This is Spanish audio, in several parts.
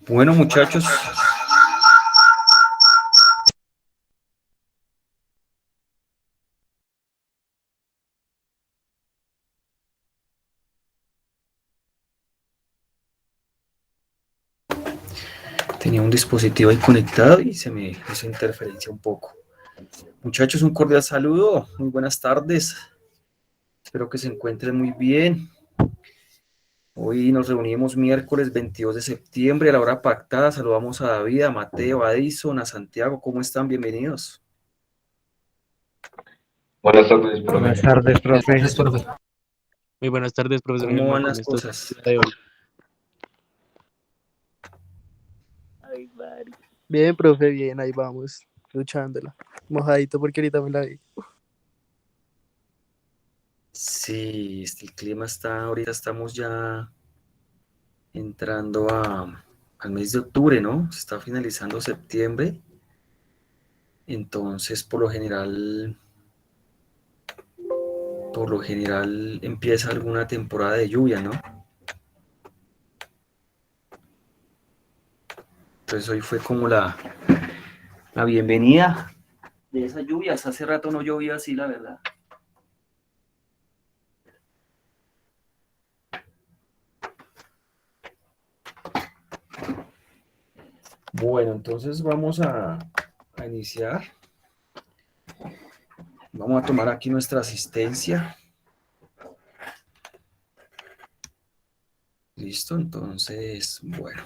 Bueno, muchachos, tenía un dispositivo ahí conectado y se me hizo interferencia un poco. Muchachos, un cordial saludo, muy buenas tardes. Espero que se encuentren muy bien. Hoy nos reunimos miércoles 22 de septiembre a la hora pactada. Saludamos a David, a Mateo, a Edison, a Santiago. ¿Cómo están? Bienvenidos. Buenas tardes, profe. Buenas tardes, profe. Muy buenas tardes, profesor ¿Cómo Germán, van ¿cómo las estás cosas? el día de hoy? Bien, profe, bien, ahí vamos, luchándola. Mojadito porque ahorita me la vi. Sí, el clima está, ahorita estamos ya entrando al mes de octubre, ¿no? Se está finalizando septiembre. Entonces, por lo general empieza alguna temporada de lluvia, ¿no? Entonces hoy fue como la bienvenida de esas lluvias. Hace rato no llovía así, la verdad. Bueno, entonces vamos a iniciar. Vamos a tomar aquí nuestra asistencia. Listo, entonces, bueno.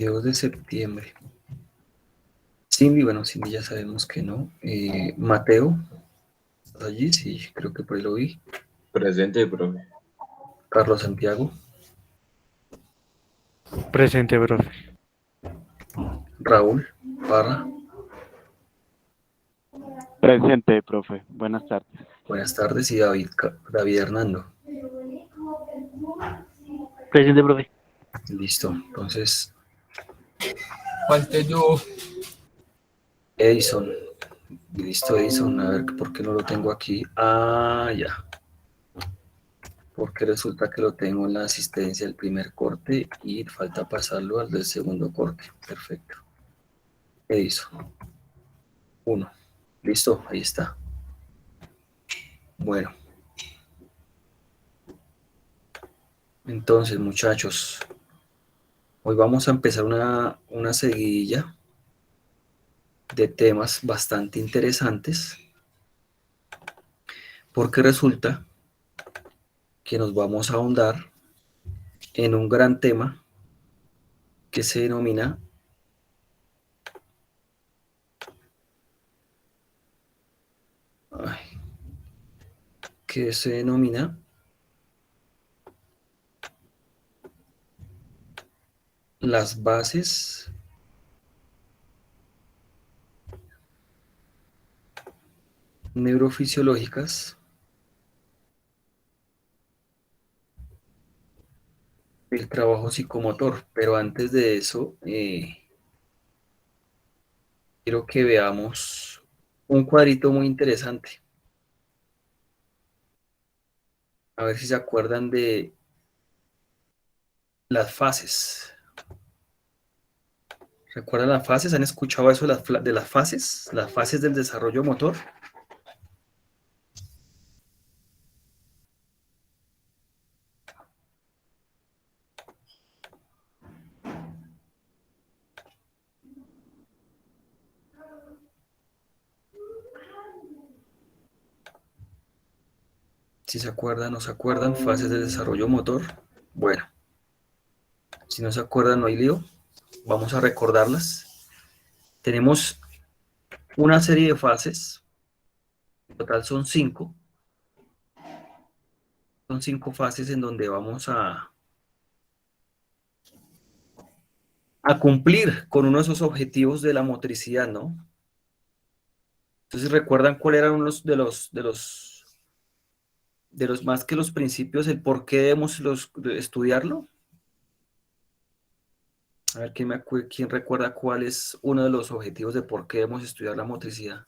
Dios de septiembre. Cindy, bueno, Cindy ya sabemos que no. Mateo, ¿estás allí? Sí, creo que por ahí lo vi. Presente, profe. Carlos Santiago, Presente, profe. Raúl, Parra, Presente, profe. Buenas tardes. buenas tardes, y David Hernando. Presente, profe. Listo, entonces, Falté yo. Edison. Listo, Edison, a ver por qué no lo tengo aquí. Ah, ya. Porque resulta que lo tengo en la asistencia del primer corte y falta pasarlo al del segundo corte. Perfecto. Edison. Uno. Listo, ahí está. Bueno, entonces, muchachos, hoy vamos a empezar una seguidilla de temas bastante interesantes, porque resulta que nos vamos a ahondar en un gran tema que se denomina ay, que se denomina las bases neurofisiológicas del trabajo psicomotor. Pero antes de eso, quiero que veamos un cuadrito muy interesante. A ver si se acuerdan de las fases. ¿Recuerdan las fases? ¿Han escuchado eso de las fases? Las fases del desarrollo motor. Si se acuerdan, no se acuerdan, fases del desarrollo motor. Bueno, si no se acuerdan, no hay lío. Vamos a recordarlas. Tenemos una serie de fases. En total son cinco. Son cinco fases en donde vamos a cumplir con uno de esos objetivos de la motricidad, ¿no? Entonces, ¿recuerdan cuál eran uno de los más que los principios, el por qué debemos estudiarlo? A ver, ¿quién recuerda cuál es uno de los objetivos de por qué debemos estudiar la motricidad?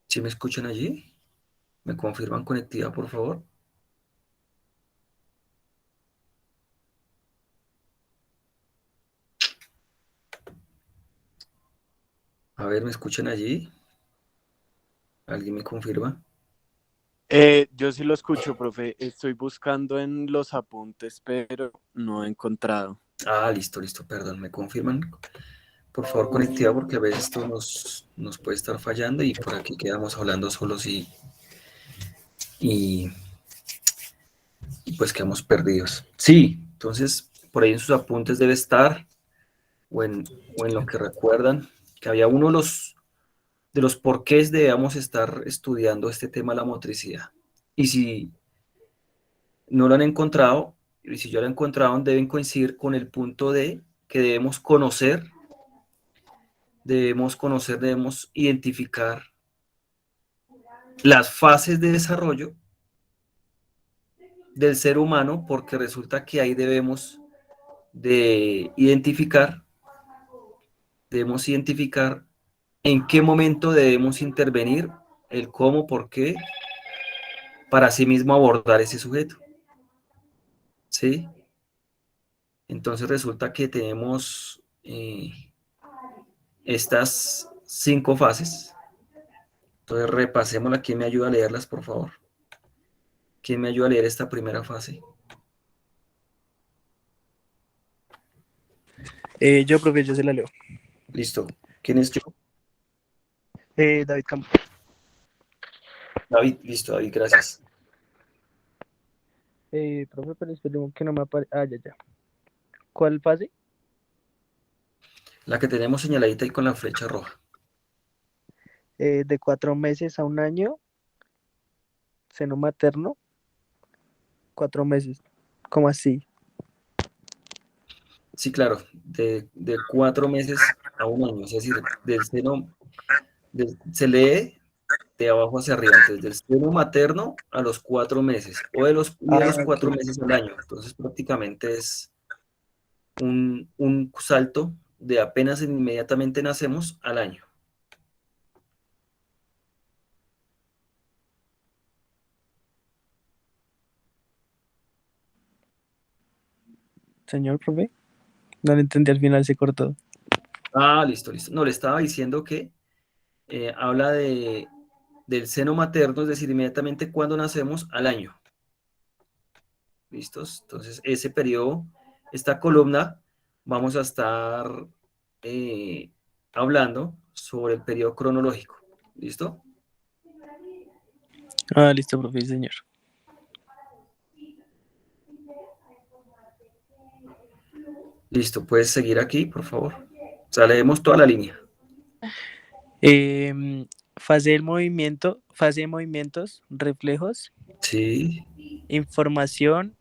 ¿Sí me escuchan allí? ¿Me confirman conectividad, por favor? A ver, ¿me escuchan allí? ¿Alguien me confirma? Yo sí lo escucho, profe. Estoy buscando en los apuntes, pero no he encontrado. Ah, listo, listo, perdón, ¿me confirman? Por favor, conectividad, porque a veces esto nos puede estar fallando y por aquí quedamos hablando solos y, y pues quedamos perdidos. Sí, entonces por ahí en sus apuntes debe estar, o en lo que recuerdan, que había uno de los porqués debemos estar estudiando este tema de la motricidad. Y si no lo han encontrado, y si ya lo encontraron, deben coincidir con el punto de que debemos identificar las fases de desarrollo del ser humano, porque resulta que ahí debemos identificar en qué momento debemos intervenir, el cómo, por qué, para así mismo abordar ese sujeto. ¿Sí? Entonces resulta que tenemos estas 5 fases. Entonces repasémosla. ¿Quién me ayuda a leerlas, por favor? ¿Quién me ayuda a leer esta primera fase? Yo, profe, yo se la leo. Listo. ¿Quién es yo? David Campos. David. Listo, David, gracias. Profe, pero espero que no me aparezca. Ah, ya, ya. ¿Cuál fase? La que tenemos señaladita ahí con la flecha roja. De 4 meses a un año, seno materno, 4 meses. ¿Cómo así? Sí, claro, de 4 meses a un año, es decir, se lee de abajo hacia arriba, entonces del seno materno a los 4 meses, y de los Ah, 4 ok. meses al año. Entonces prácticamente es un salto de apenas inmediatamente nacemos al año. Señor, profe. No lo entendí, al final se cortó. Ah, listo, listo. No, le estaba diciendo que habla del seno materno, es decir, inmediatamente cuando nacemos al año. ¿Listos? Entonces, ese periodo, esta columna, vamos a estar hablando sobre el periodo cronológico. ¿Listo? Ah, listo, profe, sí, señor. Listo, puedes seguir aquí, por favor. O sea, leemos toda la línea. Fase del movimiento, fase de movimientos, reflejos, Sí. información,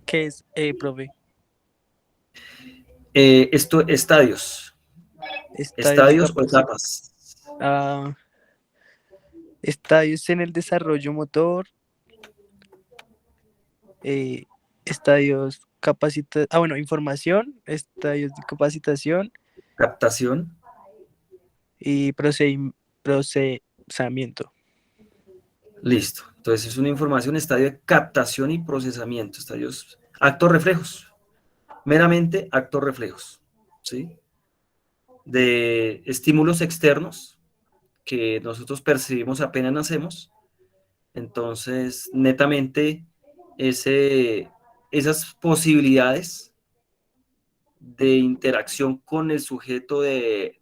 ¿qué es, profe? Estadios. Estadios de Estadios o capacidad. etapas. Estadios en el desarrollo motor, eh, estadios bueno, información, estadios de capacitación Captación. y procesamiento. Listo. Entonces, es una información, estadio de captación y procesamiento. Estadios, actos reflejos. Meramente actos reflejos. ¿Sí? De estímulos externos que nosotros percibimos apenas nacemos. Entonces, netamente, esas posibilidades de interacción con el sujeto de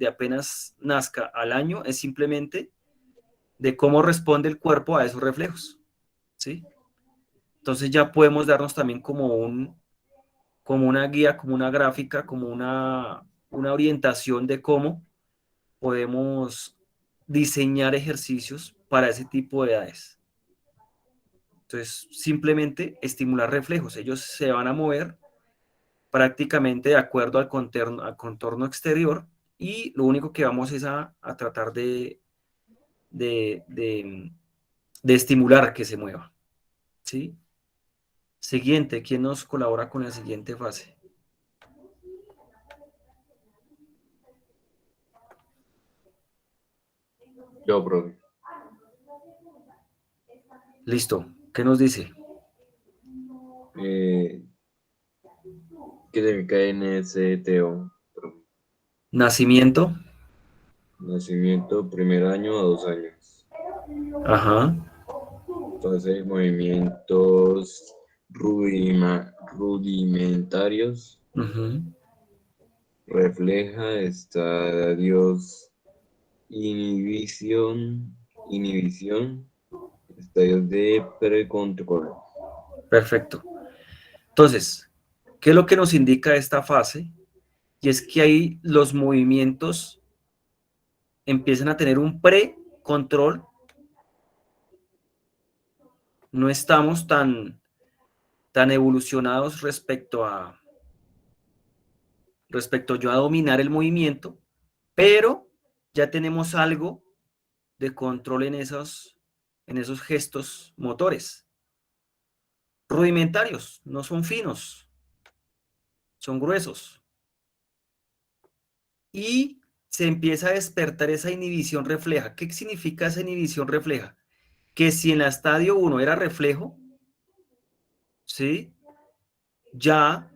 apenas nazca al año es simplemente de cómo responde el cuerpo a esos reflejos. ¿Sí? Entonces ya podemos darnos también como como una guía, como una gráfica, como una orientación de cómo podemos diseñar ejercicios para ese tipo de edades. Entonces, simplemente estimular reflejos. Ellos se van a mover prácticamente de acuerdo al contorno exterior y lo único que vamos es a tratar de estimular que se mueva. ¿Sí? Siguiente, ¿quién nos colabora con la siguiente fase? Yo, profe. Listo, ¿qué nos dice? ¿Qué significa NSTO, profe? Nacimiento. Nacimiento, primer año a 2 años. Ajá. Entonces, movimientos rudimentarios. Ujú. Refleja estadios inhibición, estadios de precontrol. Perfecto. Entonces, ¿qué es lo que nos indica esta fase? Y es que ahí los movimientos empiezan a tener un precontrol. No estamos tan evolucionados respecto yo a dominar el movimiento, pero ya tenemos algo de control en esos gestos motores. Rudimentarios, no son finos, son gruesos. Y se empieza a despertar esa inhibición refleja. ¿Qué significa esa inhibición refleja? Que si en la estadio 1 era reflejo, ¿sí? Ya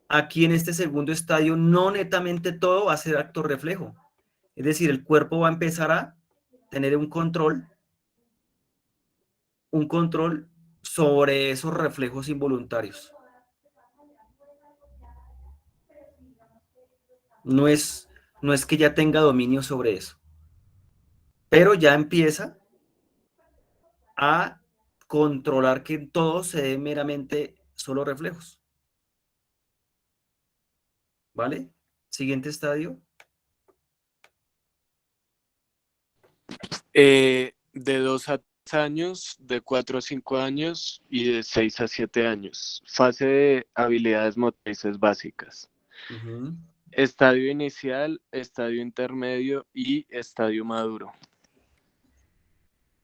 aquí en este segundo estadio no netamente todo va a ser acto reflejo. Es decir, el cuerpo va a empezar a tener un control sobre esos reflejos involuntarios. No es que ya tenga dominio sobre eso, pero ya empieza a controlar que todo se dé meramente solo reflejos. ¿Vale? Siguiente estadio. De 2 a 3 años, de 4 a 5 años y de 6 a 7 años. Fase de habilidades motrices básicas. Uh-huh. Estadio inicial, estadio intermedio y estadio maduro.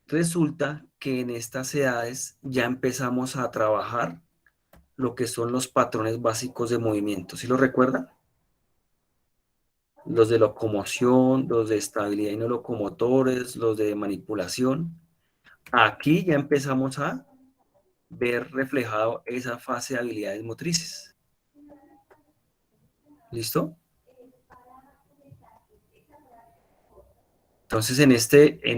Resulta que en estas edades ya empezamos a trabajar lo que son los patrones básicos de movimiento. ¿Sí lo recuerdan? Los de locomoción, los de estabilidad y no locomotores, los de manipulación. Aquí ya empezamos a ver reflejado esa fase de habilidades motrices. ¿Listo? Entonces, en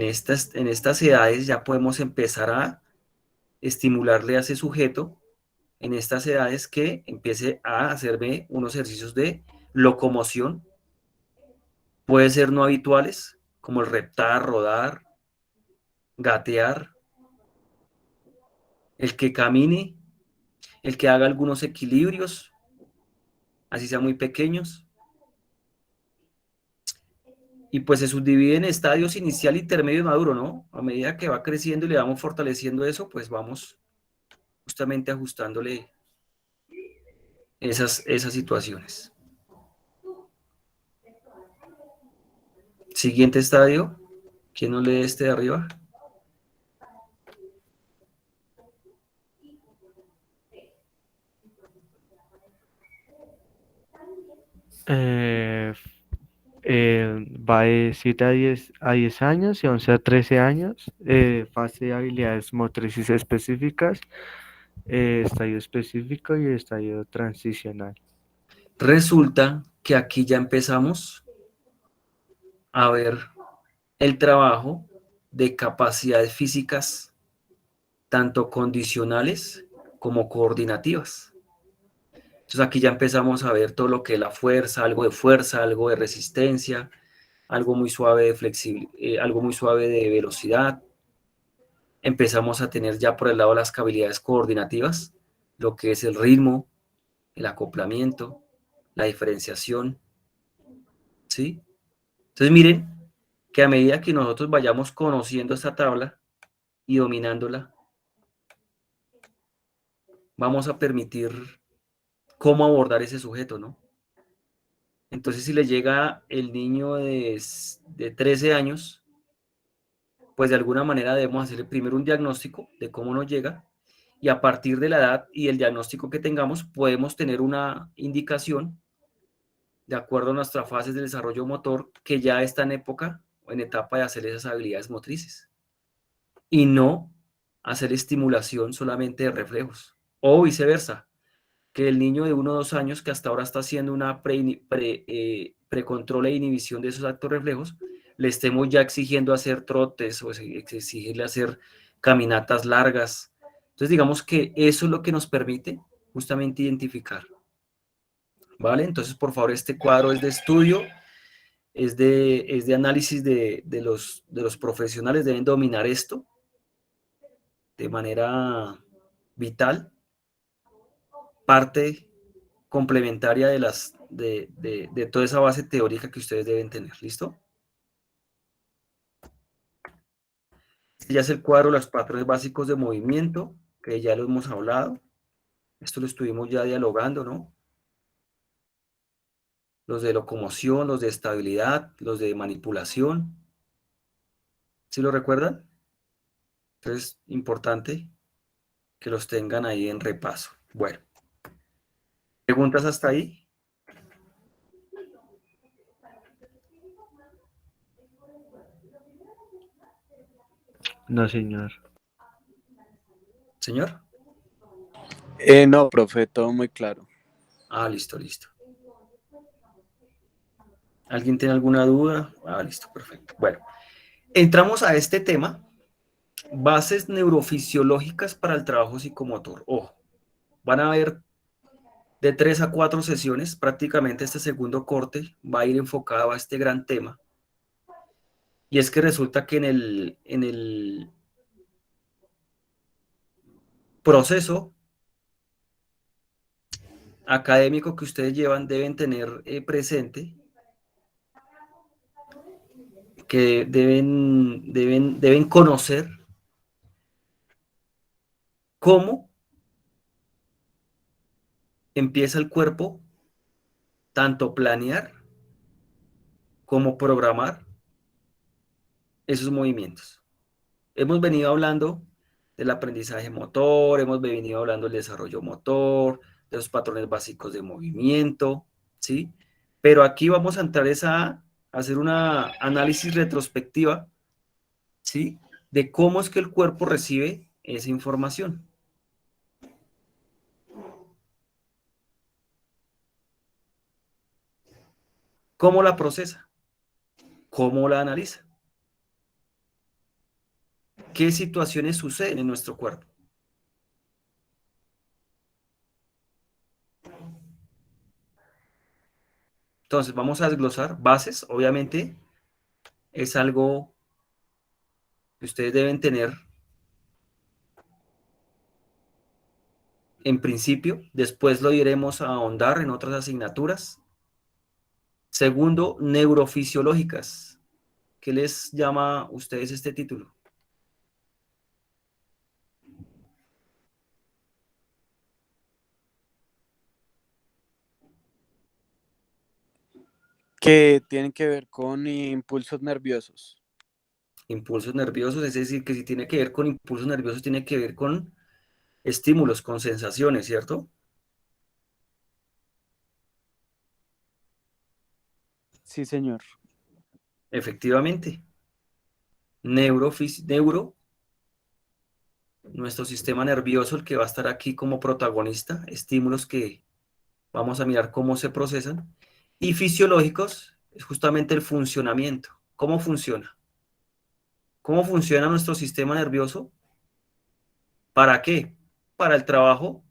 estas edades ya podemos empezar a estimularle a ese sujeto en estas edades que empiece a hacerme unos ejercicios de locomoción. Puede ser no habituales, como el reptar, rodar, gatear, el que camine, el que haga algunos equilibrios, así sean muy pequeños. Y pues se subdivide en estadios inicial, intermedio y maduro, ¿no? A medida que va creciendo y le vamos fortaleciendo eso, pues vamos justamente ajustándole esas situaciones. Siguiente estadio. ¿Quién nos lee este de arriba? Va de 7 a 10 años y 11 a 13 años, fase de habilidades motrices específicas, estadio específico y estadio transicional. Resulta que aquí ya empezamos a ver el trabajo de capacidades físicas, tanto condicionales como coordinativas. Entonces aquí ya empezamos a ver todo lo que es la fuerza, algo de resistencia, algo muy suave de flexibilidad, algo muy suave de velocidad. Empezamos a tener ya por el lado las habilidades coordinativas, lo que es el ritmo, el acoplamiento, la diferenciación, ¿sí? Entonces miren que a medida que nosotros vayamos conociendo esta tabla y dominándola, vamos a permitir cómo abordar ese sujeto, ¿no? Entonces, si le llega el niño de 13 años, pues de alguna manera debemos hacerle primero un diagnóstico de cómo nos llega, y a partir de la edad y el diagnóstico que tengamos, podemos tener una indicación de acuerdo a nuestras fases de desarrollo motor que ya está en época o en etapa de hacer esas habilidades motrices, y no hacer estimulación solamente de reflejos, o viceversa, que el niño de 1 o 2 años que hasta ahora está haciendo una precontrol e inhibición de esos actos reflejos, le estemos ya exigiendo hacer trotes o exigirle hacer caminatas largas. Entonces digamos que eso es lo que nos permite justamente identificar. ¿Vale? Entonces, por favor, este cuadro es de estudio, es de análisis de los profesionales, deben dominar esto de manera vital, parte complementaria de toda esa base teórica que ustedes deben tener. ¿Listo? Este ya es el cuadro de los patrones básicos de movimiento, que ya lo hemos hablado. Esto lo estuvimos ya dialogando, ¿no? Los de locomoción, los de estabilidad, los de manipulación. ¿Sí lo recuerdan? Entonces, importante que los tengan ahí en repaso. Bueno, ¿preguntas hasta ahí? No, señor. ¿Señor? No, profe, todo muy claro. Ah, listo, listo. ¿Alguien tiene alguna duda? Ah, listo, perfecto. Bueno, entramos a este tema. Bases neurofisiológicas para el trabajo psicomotor. Ojo, van a ver de 3 a 4 sesiones. Prácticamente este segundo corte va a ir enfocado a este gran tema. Y es que resulta que en el proceso académico que ustedes llevan deben tener presente que deben conocer cómo empieza el cuerpo tanto planear como programar esos movimientos. Hemos venido hablando del aprendizaje motor, hemos venido hablando del desarrollo motor, de los patrones básicos de movimiento, ¿sí? Pero aquí vamos a entrar a hacer una análisis retrospectiva, ¿sí? De cómo es que el cuerpo recibe esa información. ¿Cómo la procesa? ¿Cómo la analiza? ¿Qué situaciones suceden en nuestro cuerpo? Entonces, vamos a desglosar bases. Obviamente, es algo que ustedes deben tener en principio. Después lo iremos a ahondar en otras asignaturas. Segundo, neurofisiológicas. ¿Qué les llama a ustedes este título? Que tienen que ver con impulsos nerviosos. Impulsos nerviosos, es decir, que si tiene que ver con impulsos nerviosos, tiene que ver con estímulos, con sensaciones, ¿cierto? Sí, señor. Efectivamente. Nuestro sistema nervioso, el que va a estar aquí como protagonista, estímulos que vamos a mirar cómo se procesan, y fisiológicos, es justamente el funcionamiento. ¿Cómo funciona? ¿Cómo funciona nuestro sistema nervioso? ¿Para qué? Para el trabajo,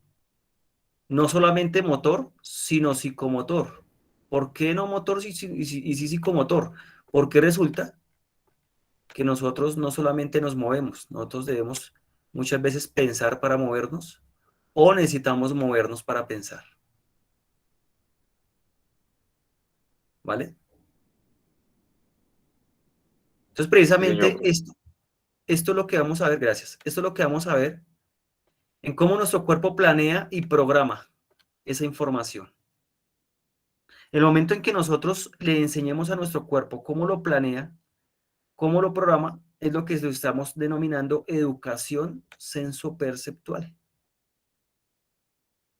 no solamente motor, sino psicomotor. ¿Por qué no motor y sí psicomotor? Porque resulta que nosotros no solamente nos movemos, nosotros debemos muchas veces pensar para movernos o necesitamos movernos para pensar. ¿vale? Entonces, Sí, precisamente señor. esto es lo que vamos a ver, gracias. Esto es lo que vamos a ver en cómo nuestro cuerpo planea y programa esa información. El momento en que nosotros le enseñemos a nuestro cuerpo cómo lo planea, cómo lo programa, es lo que estamos denominando educación sensoperceptual.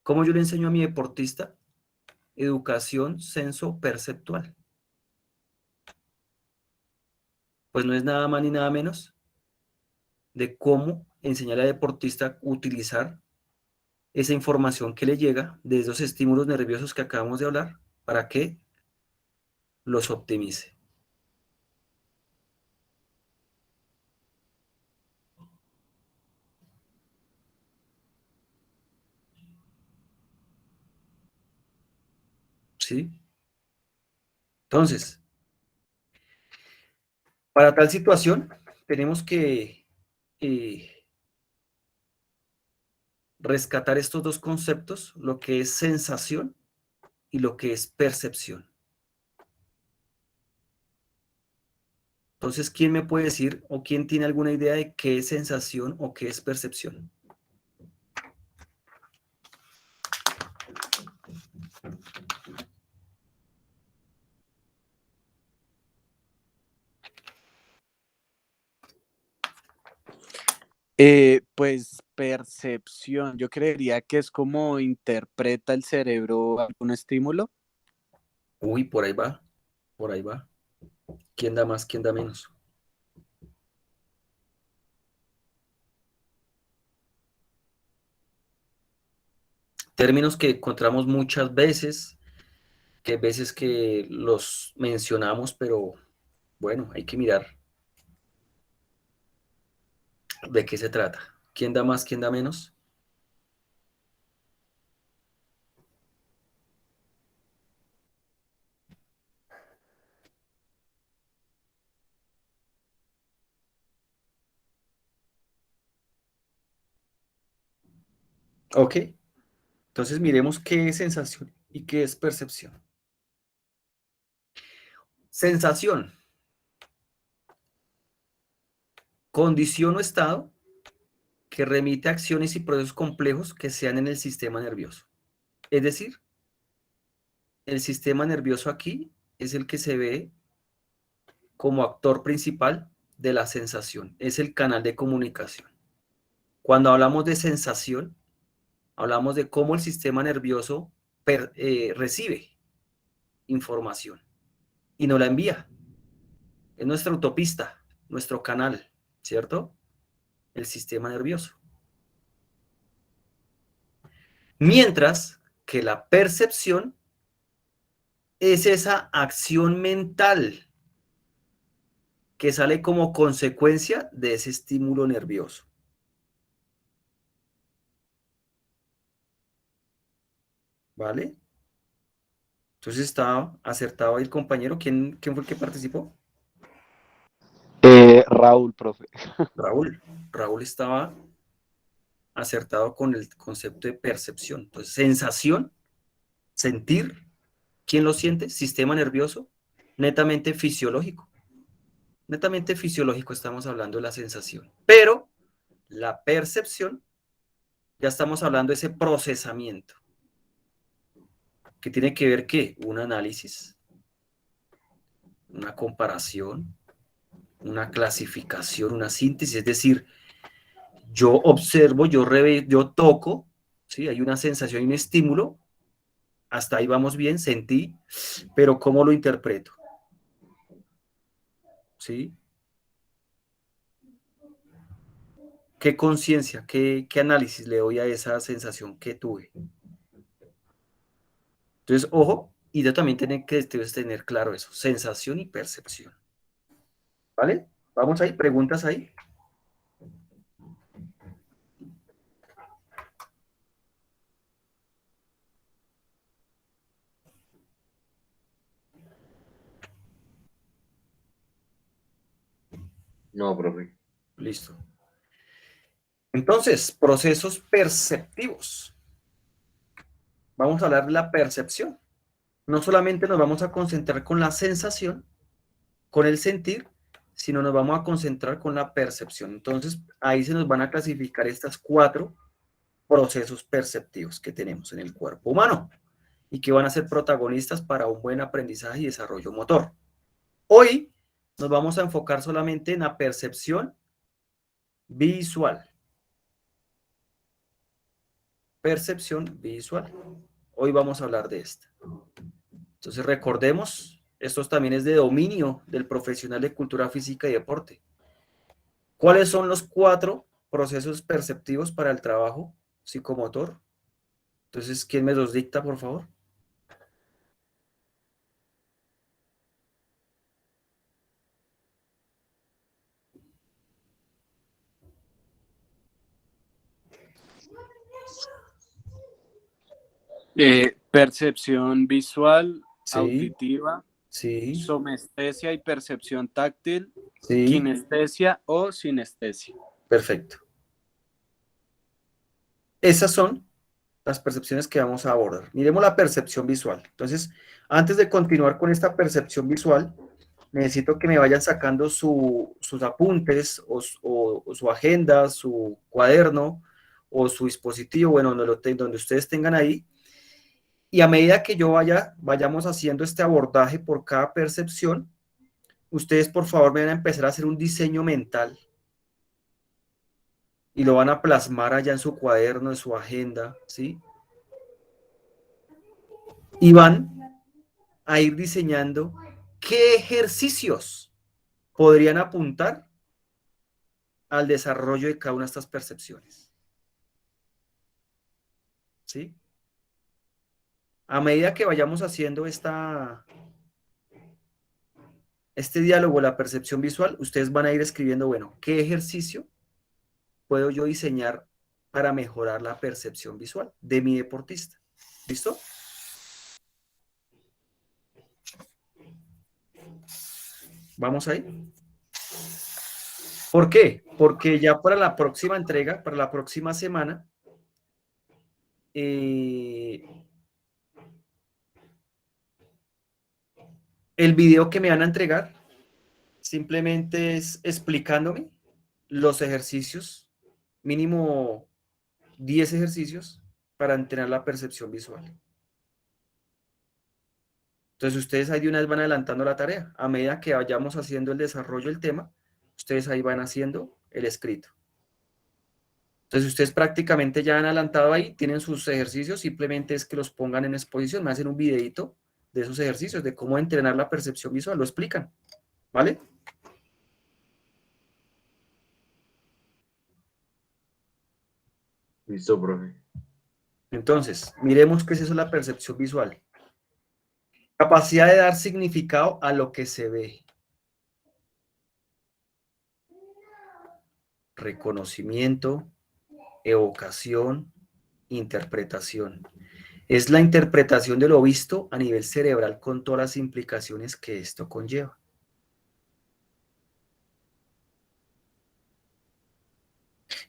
¿Cómo yo le enseño a mi deportista? Educación sensoperceptual. Pues no es nada más ni nada menos de cómo enseñar al deportista a utilizar esa información que le llega de esos estímulos nerviosos que acabamos de hablar para que los optimice. ¿Sí? Entonces, para tal situación, tenemos que rescatar estos dos conceptos, lo que es sensación y lo que es percepción. Entonces, ¿quién me puede decir o quién tiene alguna idea de qué es sensación o qué es percepción? Pues percepción, yo creería que es como interpreta el cerebro algún estímulo. Uy, por ahí va, por ahí va. ¿Quién da más, quién da menos? Términos que encontramos muchas veces, que hay veces que los mencionamos, pero bueno, hay que mirar de qué se trata. ¿Quién da más, quién da menos? Ok, entonces miremos qué es sensación y qué es percepción. Sensación, condición o estado que remite a acciones y procesos complejos que sean en el sistema nervioso. Es decir, el sistema nervioso aquí es el que se ve como actor principal de la sensación, es el canal de comunicación. Cuando hablamos de sensación, hablamos de cómo el sistema nervioso recibe información y nos la envía. Es nuestra autopista, nuestro canal, ¿cierto? El sistema nervioso. Mientras que la percepción es esa acción mental que sale como consecuencia de ese estímulo nervioso. ¿Vale? Entonces estaba acertado ahí el compañero. ¿Quién fue el que participó? Raúl, profe. Raúl. Raúl estaba acertado con el concepto de percepción. Entonces, sensación, sentir. ¿Quién lo siente? Sistema nervioso, netamente fisiológico. Netamente fisiológico estamos hablando de la sensación. Pero la percepción, ya estamos hablando de ese procesamiento, que tiene que ver ¿qué? Un análisis, una comparación, una clasificación, una síntesis, es decir, yo observo, yo toco, ¿sí? Hay una sensación y un estímulo, hasta ahí vamos bien, sentí, pero ¿cómo lo interpreto? ¿Sí? ¿Qué conciencia, qué análisis le doy a esa sensación que tuve? Entonces, ojo, y yo también tienen que tener claro eso, sensación y percepción. ¿Vale? Vamos ahí, preguntas ahí. No, profe. Listo. Entonces, procesos perceptivos. Vamos a hablar de la percepción. No solamente nos vamos a concentrar con la sensación, con el sentir, sino nos vamos a concentrar con la percepción. Entonces, ahí se nos van a clasificar estas 4 procesos perceptivos que tenemos en el cuerpo humano y que van a ser protagonistas para un buen aprendizaje y desarrollo motor. Hoy nos vamos a enfocar solamente en la percepción visual. Percepción visual. Hoy vamos a hablar de esta. Entonces recordemos, esto también es de dominio del profesional de cultura física y deporte. ¿Cuáles son los 4 procesos perceptivos para el trabajo psicomotor? Entonces, ¿quién me los dicta, por favor? Percepción visual, Sí, auditiva, sí, somestesia y percepción táctil, sí, kinestesia o sinestesia. perfecto. Esas son las percepciones que vamos a abordar. Miremos la percepción visual. Entonces, antes de continuar con esta percepción visual, necesito que me vayan sacando sus apuntes o su agenda, su cuaderno o su dispositivo, bueno, donde ustedes tengan ahí. Y a medida que vayamos haciendo este abordaje por cada percepción, ustedes por favor me van a empezar a hacer un diseño mental y lo van a plasmar allá en su cuaderno, en su agenda, ¿sí? Y van a ir diseñando qué ejercicios podrían apuntar al desarrollo de cada una de estas percepciones, ¿sí? A medida que vayamos haciendo este diálogo, la percepción visual, ustedes van a ir escribiendo, bueno, ¿qué ejercicio puedo yo diseñar para mejorar la percepción visual de mi deportista? ¿Listo? ¿Vamos ahí? ¿Por qué? Porque ya para la próxima entrega, para la próxima semana, el video que me van a entregar simplemente es explicándome los ejercicios, mínimo 10 ejercicios para entrenar la percepción visual. Entonces ustedes ahí de una vez van adelantando la tarea. A medida que vayamos haciendo el desarrollo del tema, ustedes ahí van haciendo el escrito. Entonces ustedes prácticamente ya han adelantado ahí, tienen sus ejercicios, simplemente es que los pongan en exposición, me hacen un videito de esos ejercicios, de cómo entrenar la percepción visual, lo explican, ¿vale? Listo, profe. Entonces, miremos qué es eso la percepción visual. Capacidad de dar significado a lo que se ve. Reconocimiento, evocación, interpretación. Es la interpretación de lo visto a nivel cerebral con todas las implicaciones que esto conlleva.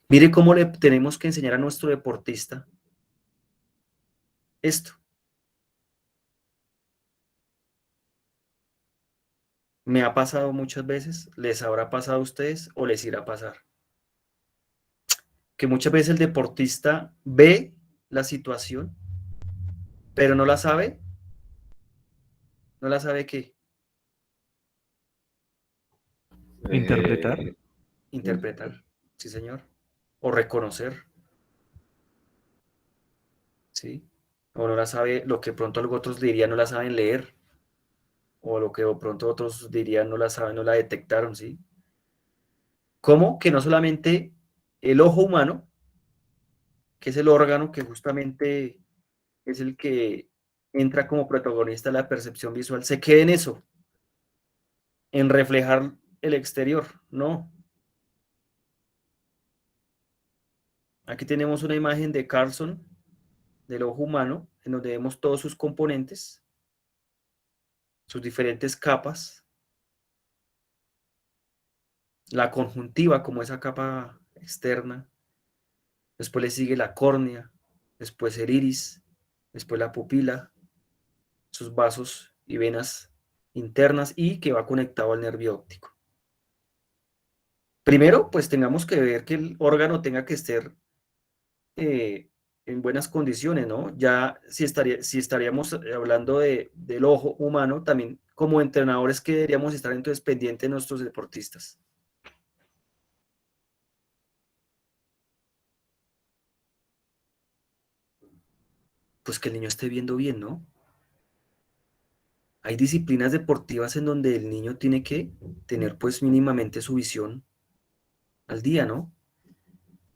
Mire cómo le tenemos que enseñar a nuestro deportista esto. Me ha pasado muchas veces, les habrá pasado a ustedes o les irá a pasar. Que muchas veces el deportista ve la situación, pero no la sabe. ¿No la sabe qué? Interpretar. Interpretar, sí señor. O reconocer, ¿sí? O no la sabe, lo que pronto otros dirían no la saben leer. O lo que de pronto otros dirían no la saben, no la detectaron, ¿sí? ¿Cómo? Que no solamente el ojo humano, que es el órgano que justamente es el que entra como protagonista de la percepción visual, se quede en eso, en reflejar el exterior, no. Aquí tenemos una imagen de Carlson, del ojo humano, en donde vemos todos sus componentes, sus diferentes capas, la conjuntiva como esa capa externa, después le sigue la córnea, después el iris, después la pupila, sus vasos y venas internas y que va conectado al nervio óptico. Primero, pues tengamos que ver que el órgano tenga que estar en buenas condiciones, ¿no? Ya si estaríamos hablando del ojo humano, también como entrenadores que deberíamos estar entonces pendientes de nuestros deportistas. Pues que el niño esté viendo bien, ¿no? Hay disciplinas deportivas en donde el niño tiene que tener pues mínimamente su visión al día, ¿no?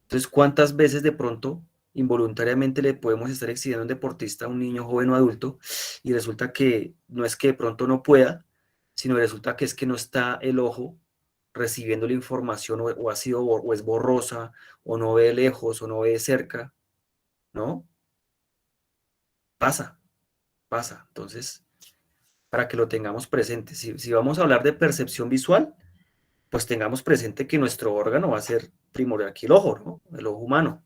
Entonces, ¿cuántas veces de pronto involuntariamente le podemos estar exigiendo a un deportista, a un niño, joven o adulto, y resulta que no es que de pronto no pueda, sino resulta que es que no está el ojo recibiendo la información o ha sido o es borrosa, o no ve lejos, o no ve cerca, ¿no? Pasa, pasa. Entonces, para que lo tengamos presente, si vamos a hablar de percepción visual, pues tengamos presente que nuestro órgano va a ser primordial aquí el ojo, ¿no? El ojo humano.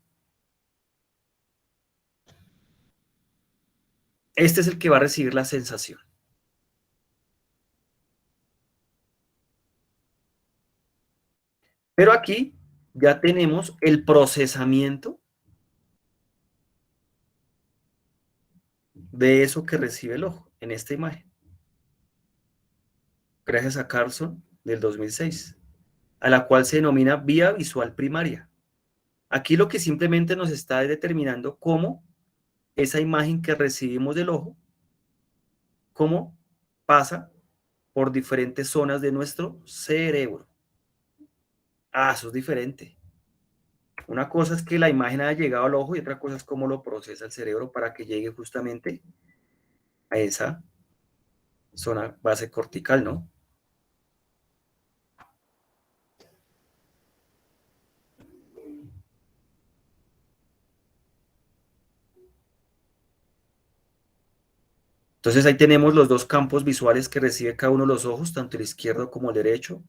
Este es el que va a recibir la sensación. Pero aquí ya tenemos el procesamiento de eso que recibe el ojo en esta imagen. Gracias a Carlson del 2006, a la cual se denomina vía visual primaria. Aquí lo que simplemente nos está determinando cómo esa imagen que recibimos del ojo, cómo pasa por diferentes zonas de nuestro cerebro. Ah, eso es diferente. Una cosa es que la imagen haya llegado al ojo y otra cosa es cómo lo procesa el cerebro para que llegue justamente a esa zona base cortical, ¿no? Entonces ahí tenemos los dos campos visuales que recibe cada uno de los ojos, tanto el izquierdo como el derecho.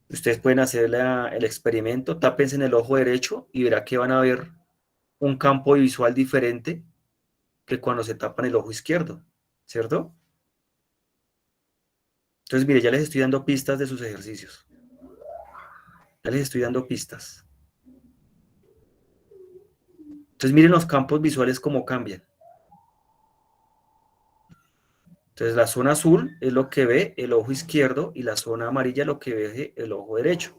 Ustedes pueden hacer el experimento, tápense en el ojo derecho y verá que van a ver un campo visual diferente que cuando se tapan el ojo izquierdo, ¿cierto? Entonces, mire, ya les estoy dando pistas de sus ejercicios. Ya les estoy dando pistas. Entonces, miren los campos visuales cómo cambian. Entonces, la zona azul es lo que ve el ojo izquierdo y la zona amarilla es lo que ve el ojo derecho.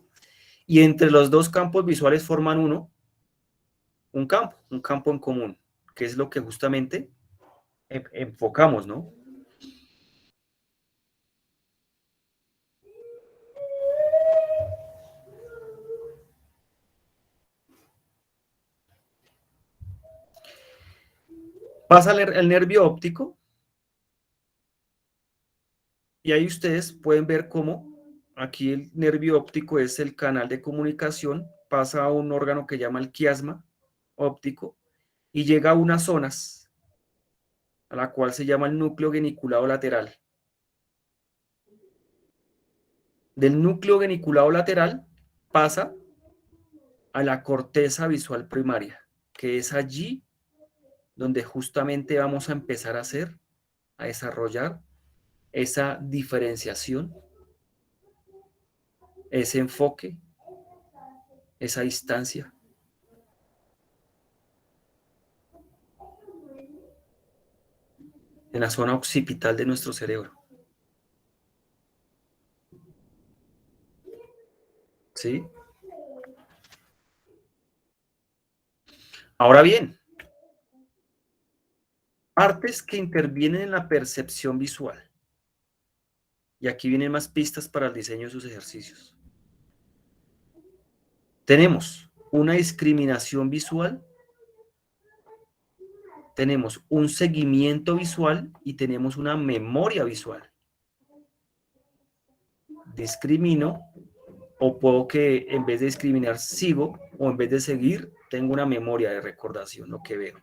Y entre los dos campos visuales forman un campo en común, que es lo que justamente enfocamos, ¿no? Pasa el nervio óptico y ahí ustedes pueden ver cómo aquí el nervio óptico es el canal de comunicación, pasa a un órgano que llama el quiasma óptico y llega a unas zonas a la cual se llama el núcleo geniculado lateral. Del núcleo geniculado lateral pasa a la corteza visual primaria, que es allí donde justamente vamos a empezar a desarrollar esa diferenciación, ese enfoque, esa distancia. En la zona occipital de nuestro cerebro. ¿Sí? Ahora bien, partes que intervienen en la percepción visual. Y aquí vienen más pistas para el diseño de sus ejercicios. Tenemos una discriminación visual, tenemos un seguimiento visual y tenemos una memoria visual. Discrimino o puedo que en vez de discriminar sigo o en vez de seguir tengo una memoria de recordación, lo que veo.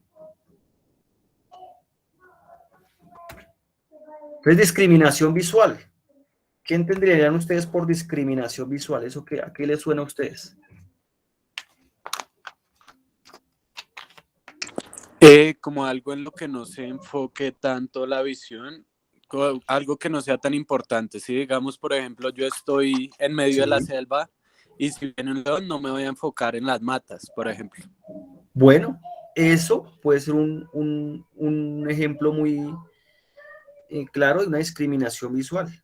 Entonces, discriminación visual. ¿Qué entenderían ustedes por discriminación visual? ¿Eso a qué les suena a ustedes? Como algo en lo que no se enfoque tanto la visión, algo que no sea tan importante. Si digamos, por ejemplo, yo estoy en medio de la Sí. selva y si viene un león, no me voy a enfocar en las matas, por ejemplo. Bueno, eso puede ser un ejemplo muy claro de una discriminación visual.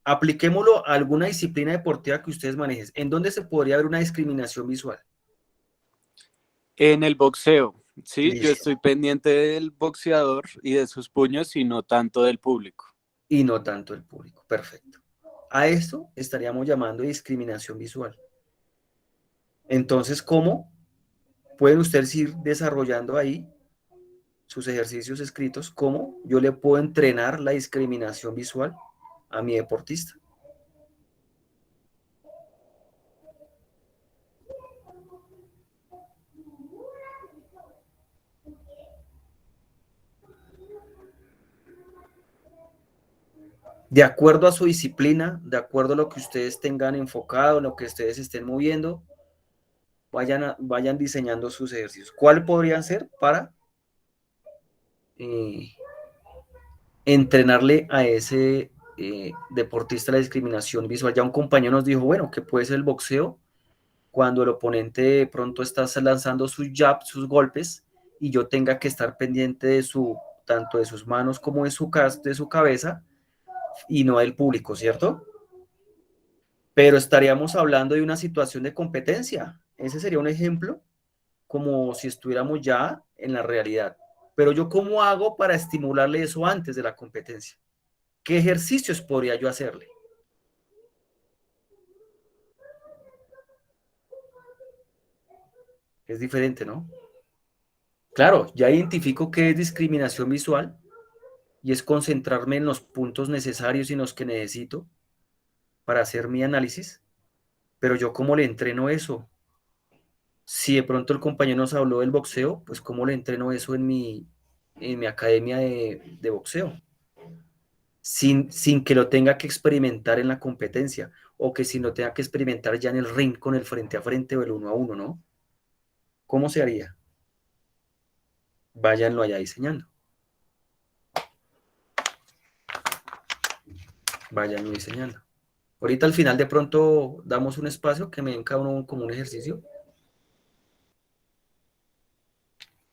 Apliquémoslo a alguna disciplina deportiva que ustedes manejen. ¿En dónde se podría ver una discriminación visual? En el boxeo, sí, yo Listo. estoy pendiente del boxeador y de sus puños y no tanto del público. Y no tanto el público. Perfecto. A esto estaríamos llamando discriminación visual. Entonces, ¿cómo pueden ustedes ir desarrollando ahí sus ejercicios escritos? ¿Cómo yo le puedo entrenar la discriminación visual a mi deportista? De acuerdo a su disciplina, de acuerdo a lo que ustedes tengan enfocado, lo que ustedes estén moviendo, vayan diseñando sus ejercicios. ¿Cuál podrían ser para eh, entrenarle a ese deportista la discriminación visual? Ya un compañero nos dijo, bueno, que puede ser el boxeo, cuando el oponente de pronto está lanzando sus jabs, sus golpes, y yo tenga que estar pendiente de tanto de sus manos como de su cabeza, y no del público, ¿cierto? Pero estaríamos hablando de una situación de competencia. Ese sería un ejemplo como si estuviéramos ya en la realidad. Pero yo, ¿cómo hago para estimularle eso antes de la competencia? ¿Qué ejercicios podría yo hacerle? Es diferente, ¿no? Claro, ya identifico qué es discriminación visual y es concentrarme en los puntos necesarios y en los que necesito para hacer mi análisis, pero yo cómo le entreno eso. Si de pronto el compañero nos habló del boxeo, pues cómo le entreno eso en mi academia de boxeo, sin que lo tenga que experimentar en la competencia, o que si lo tenga que experimentar ya en el ring con el frente a frente o el uno a uno, ¿no? ¿Cómo se haría? Váyanlo allá diseñando. Váyanlo diseñando. Ahorita al final de pronto damos un espacio que me den cada uno como un ejercicio.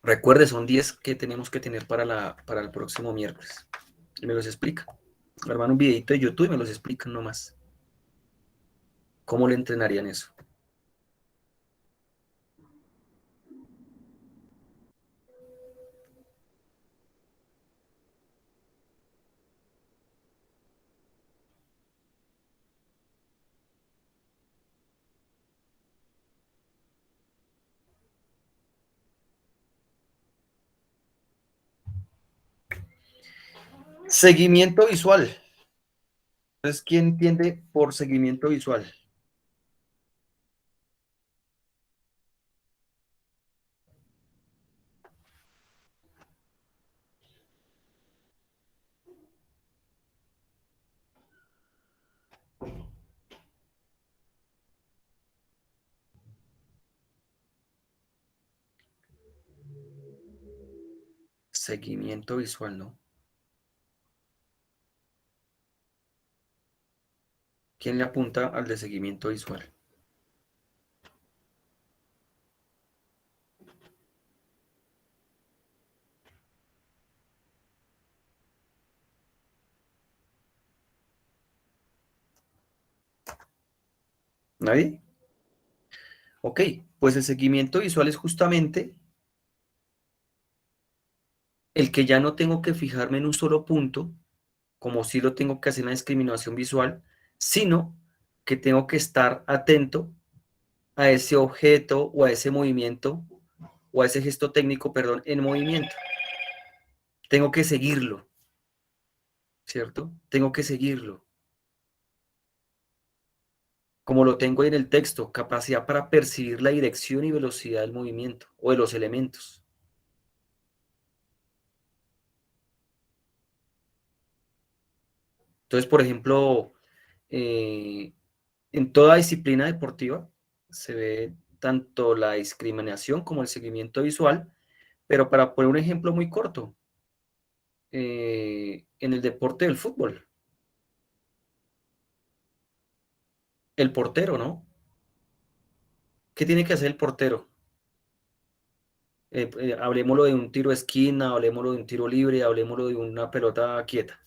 Recuerde, son 10 que tenemos que tener para el próximo miércoles. Y me los explica. Hermano, un videito de YouTube y me los explican nomás. ¿Cómo le entrenarían eso? Seguimiento visual. Entonces, ¿quién entiende por seguimiento visual? Seguimiento visual, ¿no? ¿Quién le apunta al de seguimiento visual? ¿Nadie? Ok, pues el seguimiento visual es justamente el que ya no tengo que fijarme en un solo punto, como si lo tengo que hacer en la discriminación visual, sino que tengo que estar atento a ese objeto o a ese movimiento o a ese gesto técnico, perdón, en movimiento. Tengo que seguirlo, ¿cierto? Tengo que seguirlo. Como lo tengo en el texto, capacidad para percibir la dirección y velocidad del movimiento o de los elementos. Entonces, por ejemplo, en toda disciplina deportiva se ve tanto la discriminación como el seguimiento visual Pero para poner un ejemplo muy corto, en el deporte del fútbol, el portero, ¿no? ¿Qué tiene que hacer el portero? Hablemoslo de un tiro de esquina, hablemoslo de un tiro libre, hablemoslo de una pelota quieta.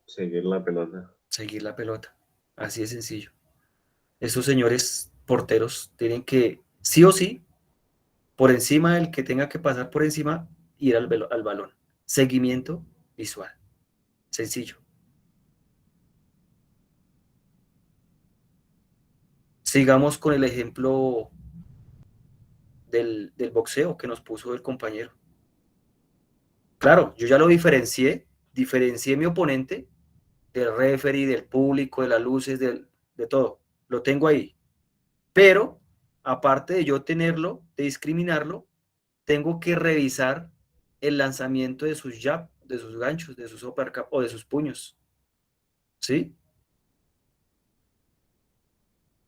Seguir la pelota. Seguir la pelota. Así de sencillo. Estos señores porteros tienen que, sí o sí, por encima del que tenga que pasar por encima, ir al balón. Seguimiento visual. Sencillo. Sigamos con el ejemplo del boxeo que nos puso el compañero. Claro, yo ya lo diferencié mi oponente del referee, del público, de las luces, de todo. Lo tengo ahí. Pero, aparte de yo tenerlo, de discriminarlo, tengo que revisar el lanzamiento de sus jab, de sus ganchos, de sus uppercut o de sus puños. ¿Sí?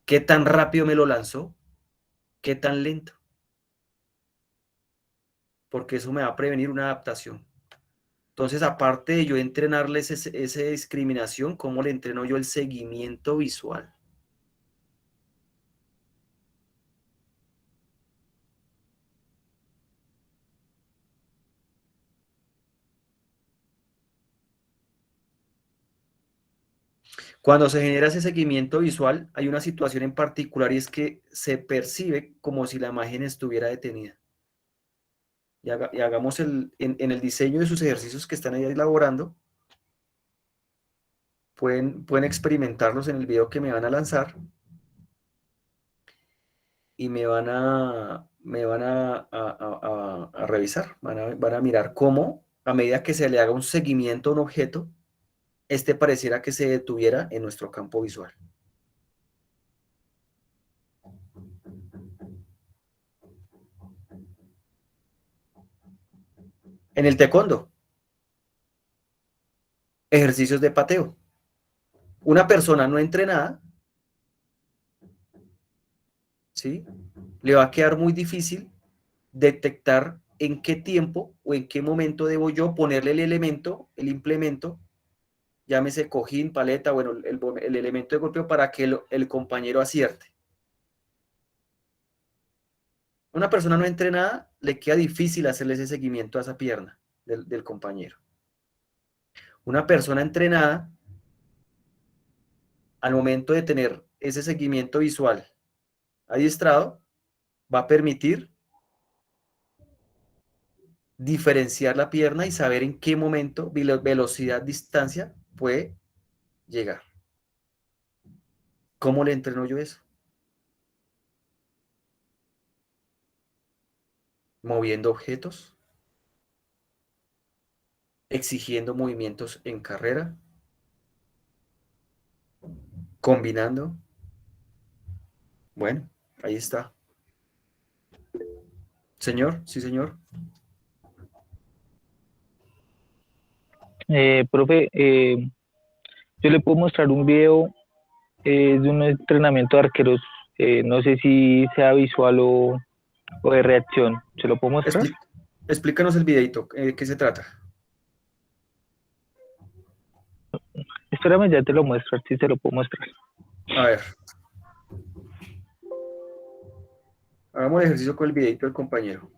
¿Qué tan rápido me lo lanzó? ¿Qué tan lento? Porque eso me va a prevenir una adaptación. Entonces, aparte de yo entrenarles esa discriminación, ¿cómo le entreno yo el seguimiento visual? Cuando se genera ese seguimiento visual, hay una situación en particular y es que se percibe como si la imagen estuviera detenida. Y hagamos en el diseño de sus ejercicios que están ahí elaborando, pueden experimentarlos en el video que me van a lanzar y me van a revisar, van a mirar cómo a medida que se le haga un seguimiento a un objeto, este pareciera que se detuviera en nuestro campo visual. En el taekwondo, ejercicios de pateo. Una persona no entrenada, ¿sí? Le va a quedar muy difícil detectar en qué tiempo o en qué momento debo yo ponerle el elemento, el implemento, llámese cojín, paleta, bueno, el elemento de golpeo para que el compañero acierte. Una persona no entrenada le queda difícil hacerle ese seguimiento a esa pierna del compañero. Una persona entrenada, al momento de tener ese seguimiento visual adiestrado, va a permitir diferenciar la pierna y saber en qué momento, velocidad, distancia, puede llegar. ¿Cómo le entreno yo eso? Moviendo objetos, exigiendo movimientos en carrera, combinando. Bueno, ahí está. Señor, sí, señor. Profe, yo le puedo mostrar un video de un entrenamiento de arqueros, no sé si sea visual o de reacción. ¿Se lo puedo mostrar? Explícanos el videito, ¿qué se trata? Espérame, ya te lo muestro, si se lo puedo mostrar. A ver. Hagamos el ejercicio con el videito del compañero.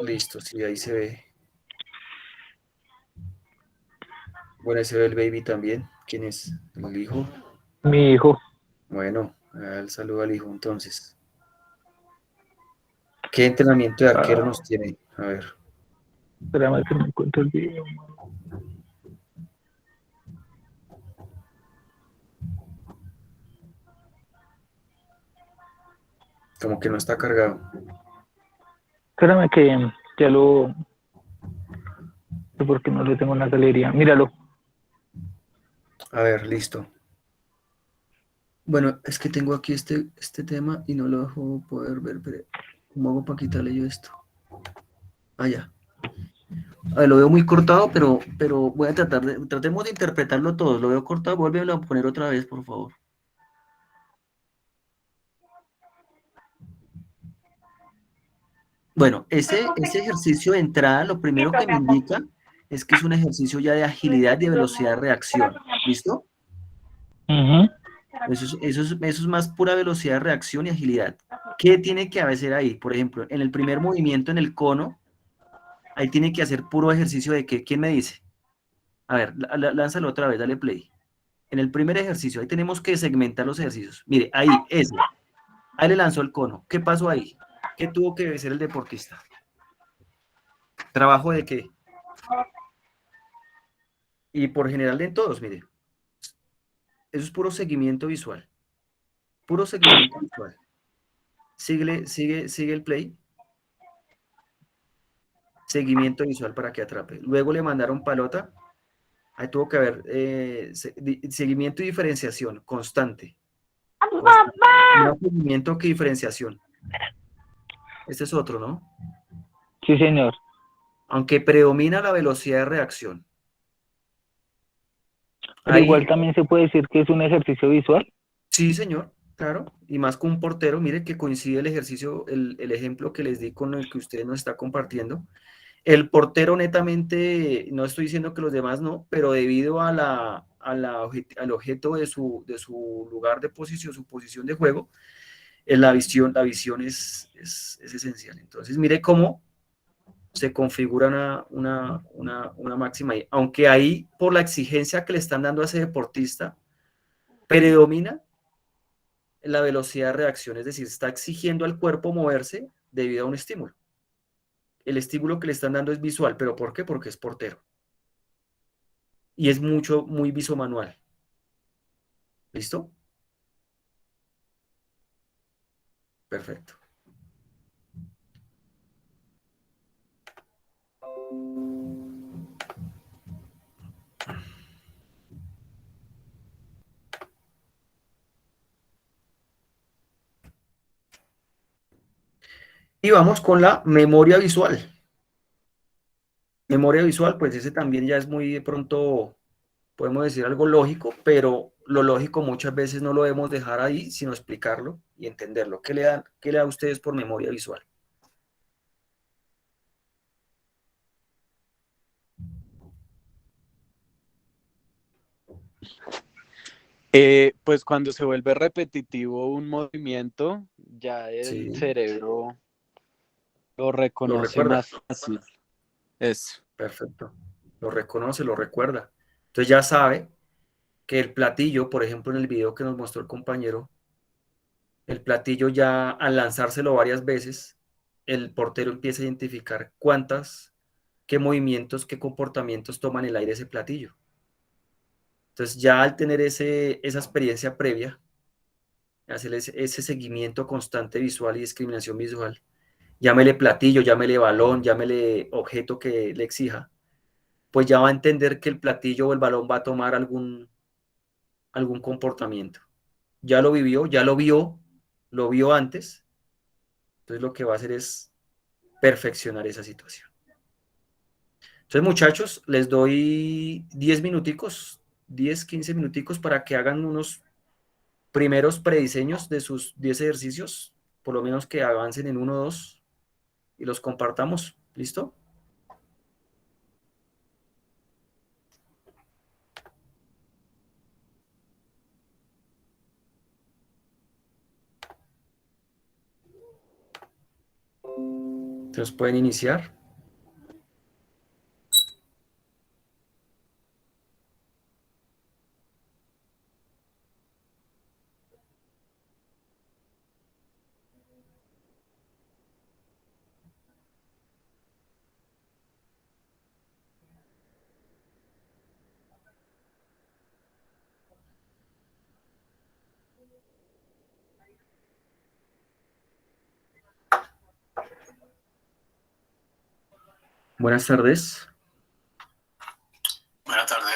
Listo, sí, ahí se ve. Bueno, ahí se ve el baby también. ¿Quién es? ¿El hijo? Mi hijo. Bueno, el saludo al hijo entonces. ¿Qué entrenamiento de arquero nos tiene? A ver. Espérame que me encuentro el video. Como que no está cargado. Espérame que ya lo... porque no lo tengo en la galería. Míralo. A ver, listo. Bueno, es que tengo aquí este tema y no lo dejo poder ver. Pero ¿cómo hago para quitarle yo esto? Ah, ya. A ver, lo veo muy cortado, pero voy a tratemos de interpretarlo todos. Lo veo cortado, vuélvelo a poner otra vez, por favor. Bueno, ese ejercicio de entrada, lo primero que me indica es que es un ejercicio ya de agilidad y de velocidad de reacción. ¿Listo? Ujú. Eso es más pura velocidad de reacción y agilidad. ¿Qué tiene que hacer ahí? Por ejemplo, en el primer movimiento en el cono, ahí tiene que hacer puro ejercicio de qué. ¿Quién me dice? A ver, lánzalo otra vez, dale play. En el primer ejercicio, ahí tenemos que segmentar los ejercicios. Mire, ahí, ese. Ahí le lanzó el cono. ¿Qué pasó ahí? ¿Qué tuvo que hacer el deportista? ¿Trabajo de qué? Y por general en todos, mire. Eso es puro seguimiento visual. Puro seguimiento visual. Sigue el play. Seguimiento visual para que atrape. Luego le mandaron pelota. Ahí tuvo que haber seguimiento y diferenciación constante. Más seguimiento que diferenciación. Este es otro, ¿no? Sí, señor. Aunque predomina la velocidad de reacción. Pero igual Ahí, también se puede decir que es un ejercicio visual. sí, señor, claro. Y más con un portero, mire que coincide el ejercicio, el ejemplo que les di con el que usted nos está compartiendo. El portero netamente, no estoy diciendo que los demás no, pero debido al objeto de su lugar de posición, su posición de juego, la visión es esencial. Entonces, mire cómo se configura una máxima ahí. Aunque ahí, por la exigencia que le están dando a ese deportista, predomina la velocidad de reacción, es decir, está exigiendo al cuerpo moverse debido a un estímulo. El estímulo que le están dando es visual, ¿pero por qué? Porque es portero. Y es muy visomanual. ¿Listo? Perfecto. Y vamos con la memoria visual. Memoria visual, pues ese también ya es muy de pronto, podemos decir algo lógico, pero lo lógico muchas veces no lo debemos dejar ahí, sino explicarlo y entenderlo. ¿Qué le da a ustedes por memoria visual? Pues cuando se vuelve repetitivo un movimiento, ya el Sí, cerebro lo lo reconoce recuerda. más fácil. Eso. Perfecto. Lo reconoce, lo recuerda. Entonces ya sabe que el platillo, por ejemplo, en el video que nos mostró el compañero, el platillo ya al lanzárselo varias veces, el portero empieza a identificar qué movimientos, qué comportamientos toman el aire ese platillo. Entonces ya al tener esa experiencia previa, hacer ese seguimiento constante visual y discriminación visual, llámele platillo, llámele balón, llámele objeto que le exija, pues ya va a entender que el platillo o el balón va a tomar algún comportamiento. Ya lo vivió, ya lo vio antes, entonces lo que va a hacer es perfeccionar esa situación. Entonces, muchachos, les doy 10 minuticos, 10, 15 minuticos para que hagan unos primeros prediseños de sus 10 ejercicios, por lo menos que avancen en uno o dos y los compartamos. ¿Listo? Entonces pueden iniciar. Buenas tardes. Buenas tardes.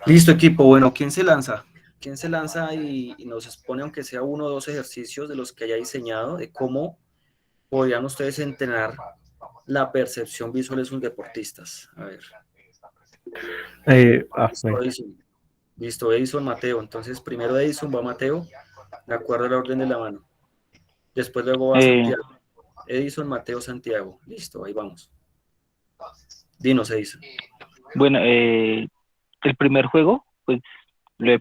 Listo, equipo. Bueno, ¿quién se lanza? ¿Quién se lanza y nos expone, aunque sea uno o dos ejercicios de los que haya diseñado, de cómo podrían ustedes entrenar la percepción visual de sus deportistas? A ver. Listo, Bueno. Edison. Listo, Edison, Mateo. Entonces, primero Edison, va Mateo, de acuerdo al orden de la mano. Después luego va Santiago. Edison, Mateo, Santiago. Listo, ahí vamos. Dinos, Edison. Bueno, el primer juego, pues le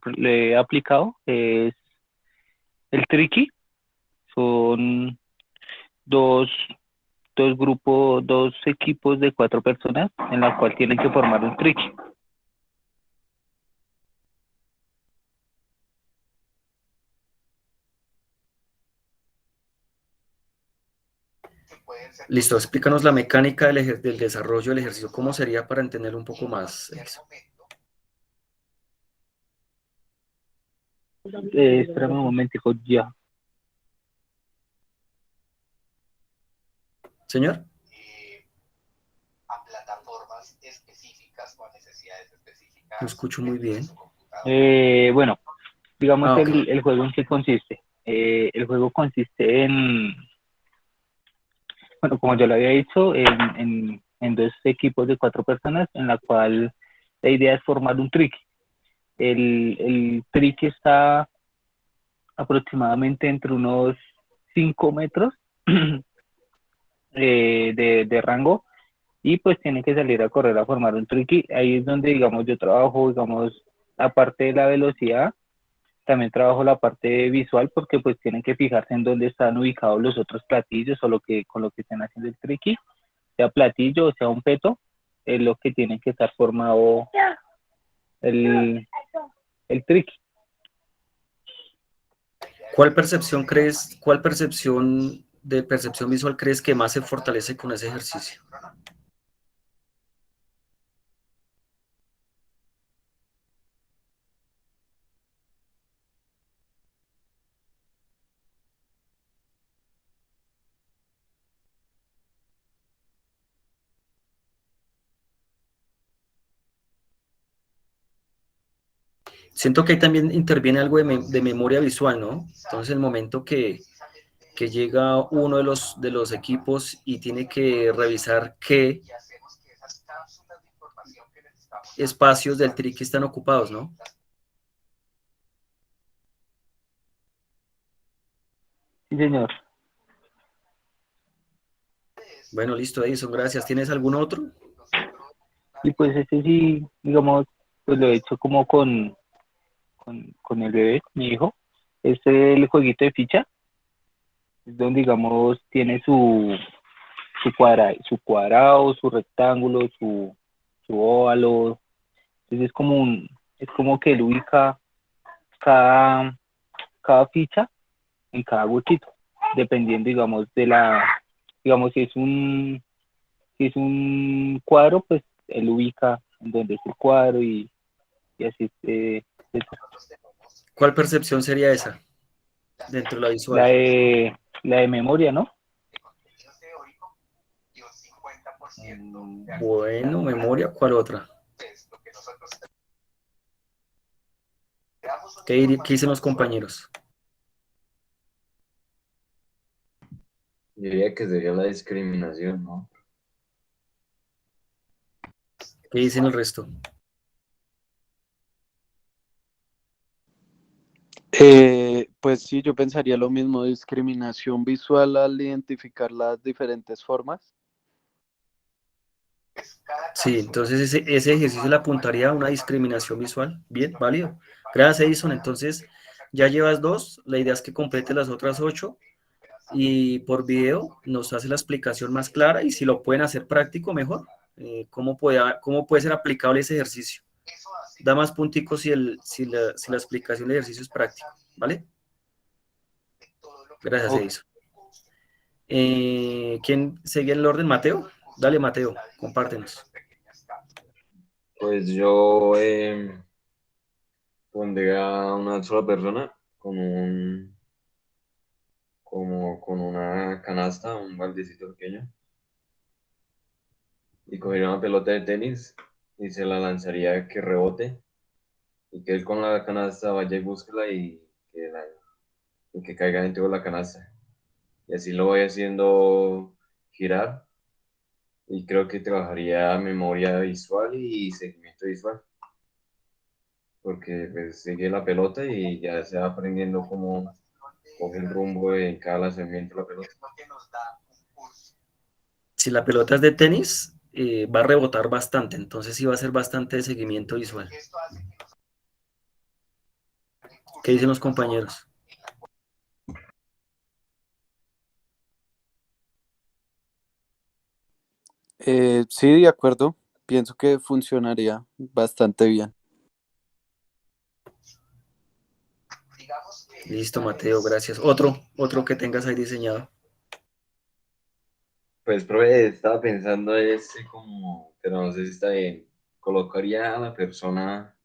he aplicado, es el Tricky. Son dos, dos equipos de 4 personas en la cual tienen que formar un Tricky. Listo, explícanos la mecánica del desarrollo del ejercicio. ¿Cómo sería para entender un poco más, Edison? Espérame un momentico, ya. Señor. A plataformas específicas o a necesidades específicas. Lo escucho muy bien. Bueno, digamos Okay. el juego en qué consiste. El juego consiste en, bueno, como yo lo había dicho, en dos equipos de 4 personas, en la cual la idea es formar un trick. El trick está aproximadamente entre unos 5 metros de rango, y pues tienen que salir a correr a formar un tricky. Ahí es donde, digamos, yo trabajo, digamos, aparte de la velocidad, también trabajo la parte visual, porque pues tienen que fijarse en dónde están ubicados los otros platillos o con lo que estén haciendo el tricky, sea platillo o sea un peto, es lo que tiene que estar formado el tricky. ¿Cuál percepción de percepción visual crees que más se fortalece con ese ejercicio? Siento que ahí también interviene algo de memoria visual, ¿no? Entonces, el momento que llega uno de los equipos y tiene que revisar qué espacios del tricky están ocupados, ¿no? Sí, señor. Bueno, listo, Edison, gracias. ¿Tienes algún otro? Y pues este sí, digamos, pues lo he hecho como con el bebé, mi hijo. Es el jueguito de ficha, es donde, digamos, tiene su cuadrado, su rectángulo, su óvalo. Entonces es como que él ubica cada, cada ficha en cada huequito, dependiendo, digamos, digamos, si es un cuadro, pues él ubica en donde es el cuadro, y así ¿Cuál percepción sería esa dentro de la la visual? de, la de memoria, ¿no? Bueno, memoria, ¿cuál otra? ¿Qué dicen los compañeros? Yo diría que sería la discriminación, ¿no? ¿Qué dicen el resto? Pues sí, yo pensaría lo mismo, discriminación visual al identificar las diferentes formas. Sí, entonces ese ejercicio le apuntaría a una discriminación visual. Bien, válido. Gracias, Edison. Entonces, ya llevas 2. La idea es que complete las otras 8 y por video nos hace la explicación más clara y si lo pueden hacer práctico, mejor. ¿Cómo puede ser aplicable ese ejercicio? Da más punticos si la explicación del ejercicio es práctica, ¿vale? Gracias, Ok. Edison. ¿Quién sigue el orden? ¿Mateo? Dale, Mateo, compártenos. Pues yo pondría a una sola persona como con una canasta, un baldecito pequeño, y cogería una pelota de tenis y se la lanzaría que rebote y que él con la canasta vaya y búsquela y que caiga dentro de la canasta. Y así lo voy haciendo girar y creo que trabajaría memoria visual y seguimiento visual, porque pues sigue la pelota y ya se va aprendiendo cómo coge el rumbo en cada lanzamiento de la pelota. Es lo que nos da un curso. Si la pelota es de tenis, va a rebotar bastante, entonces sí va a ser bastante de seguimiento visual. Esto hace que nos ¿Qué dicen los compañeros? Sí, de acuerdo. Pienso que funcionaría bastante bien. digamos que Listo, esta Mateo, es gracias. Otro que tengas ahí diseñado. Pues, profe, estaba pensando ese como, pero no sé si está bien. Colocaría a la persona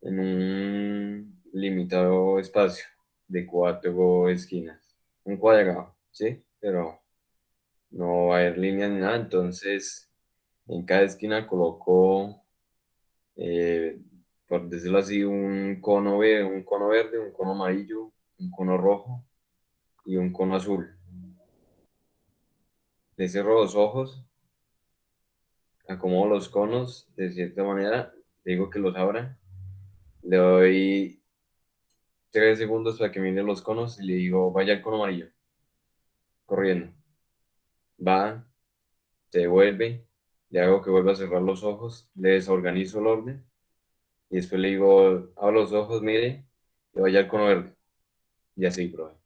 en un limitado espacio de 4 esquinas. Un cuadrado, ¿sí? Pero no va a haber líneas ni nada, entonces en cada esquina coloco, eh, por decirlo así, un cono verde, un cono amarillo, un cono rojo y un cono azul. Le cierro los ojos, acomodo los conos de cierta manera, digo que los abra, le doy 3 segundos para que miren los conos y le digo, vaya al cono amarillo, corriendo. Va, se devuelve, le hago que vuelva a cerrar los ojos, le desorganizo el orden y después le digo, abra los ojos, mire, y vaya al cono verde. Y así, profe.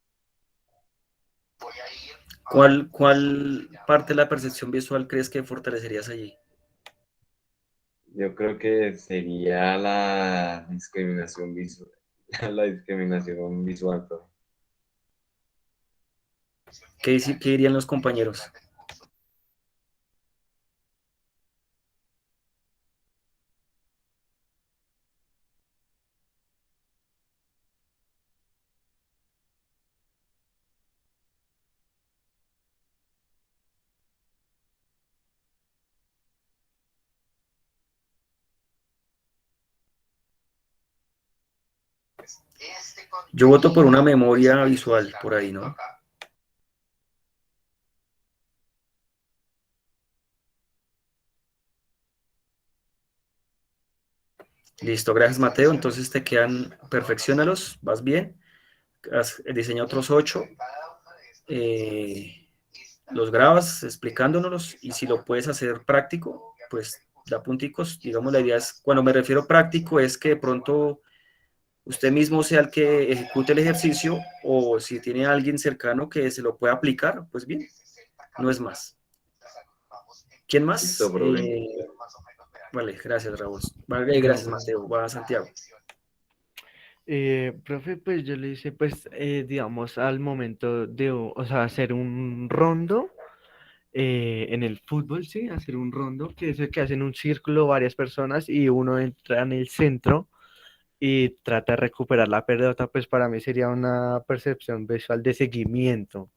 voy a ir ¿Cuál parte de la percepción visual crees que fortalecerías allí? Yo creo que sería la discriminación visual. La discriminación visual, profe. ¿Qué dirían los compañeros? Yo voto por una memoria visual por ahí, ¿no? Listo, gracias Mateo. Entonces te quedan, perfeccionalos, vas bien. Diseña otros 8. Los grabas explicándonos y si lo puedes hacer práctico, pues da punticos. Digamos, la idea es, cuando me refiero práctico, es que de pronto usted mismo sea el que ejecute el ejercicio o si tiene a alguien cercano que se lo pueda aplicar, pues bien, no es más. ¿Quién más? Listo, profe. Vale, gracias Raúl. Vale, gracias Mateo. Va Santiago. Profe, pues yo le hice, pues, digamos, al momento de, o sea, hacer un rondo en el fútbol, sí, hacer un rondo, que es el que hacen un círculo varias personas y uno entra en el centro y trata de recuperar la pelota, pues para mí sería una percepción visual de seguimiento.